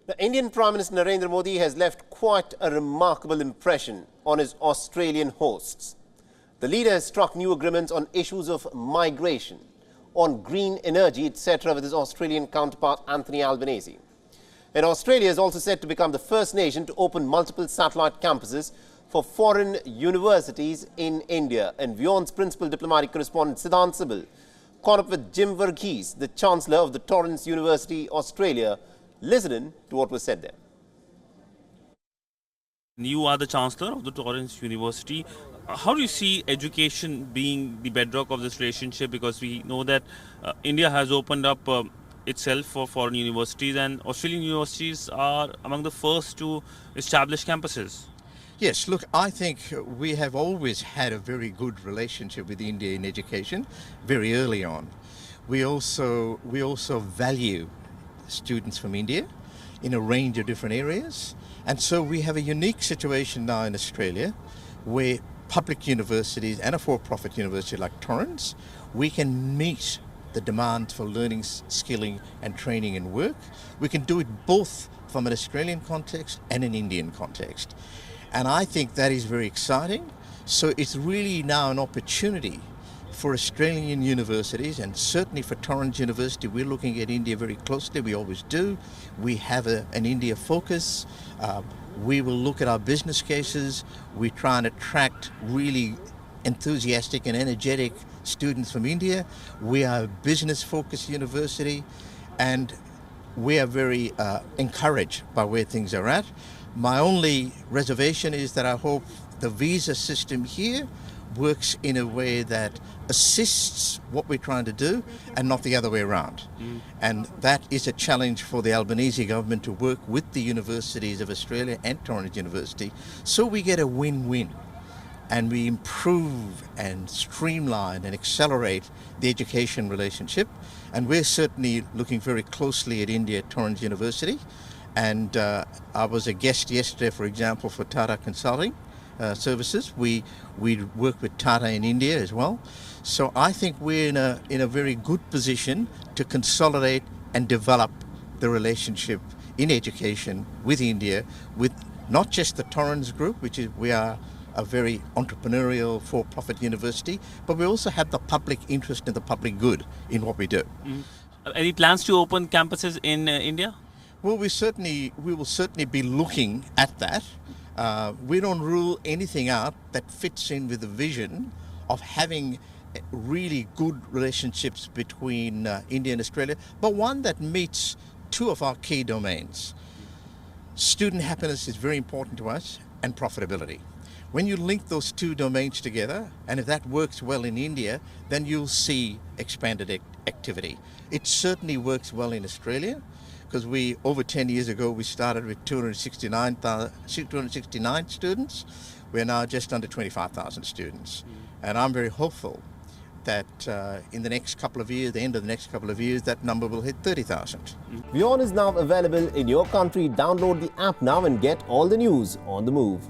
The Indian Prime Minister Narendra Modi has left quite a remarkable impression on his Australian hosts. The leader has struck new agreements on issues of migration, on green energy, etc. with his Australian counterpart Anthony Albanese. And Australia is also set to become the first nation to open multiple satellite campuses for foreign universities in India. And WION's principal diplomatic correspondent Siddhant Sibil caught up with Jim Varghese, the Chancellor of the Torrens University, Australia. Listen to what was said there. You are the Chancellor of the Torrens University. How do you see education being the bedrock of this relationship? Because we know that India has opened up itself for foreign universities, and Australian universities are among the first to establish campuses. Yes, look, I think we have always had a very good relationship with India in education very early on. We also value students from India in a range of different areas, and so we have a unique situation now in Australia where public universities and a for-profit university like Torrens, we can meet the demand for learning, skilling and training and work. We can do it both from an Australian context and an Indian context, and I think that is very exciting. So it's really now an opportunity for Australian universities, and certainly for Torrens University. We're looking at India very closely. We always do. We have an India focus. We will look at our business cases. We try and attract really enthusiastic and energetic students from India. We are a business-focused university, and we are very encouraged by where things are at. My only reservation is that I hope the visa system here works in a way that assists what we're trying to do and not the other way around. And that is a challenge for the Albanese government to work with the universities of Australia and Torrens University, so we get a win-win and we improve and streamline and accelerate the education relationship. And we're certainly looking very closely at India at Torrens University. And I was a guest yesterday, for example, for Tata Consulting services. We work with Tata in India as well. So I think we're in a very good position to consolidate and develop the relationship in education with India, with not just the Torrens Group, we are a very entrepreneurial for-profit university, but we also have the public interest and the public good in what we do. Any plans to open campuses in India? Well, we will certainly be looking at that. We don't rule anything out that fits in with the vision of having really good relationships between India and Australia, but one that meets two of our key domains. Student happiness is very important to us, and profitability. When you link those two domains together, and if that works well in India, then you'll see expanded activity. It certainly works well in Australia, because over 10 years ago, we started with 269 students. We're now just under 25,000 students. And I'm very hopeful that in the next couple of years, the end of the next couple of years, that number will hit 30,000. WION is now available in your country. Download the app now and get all the news on the move.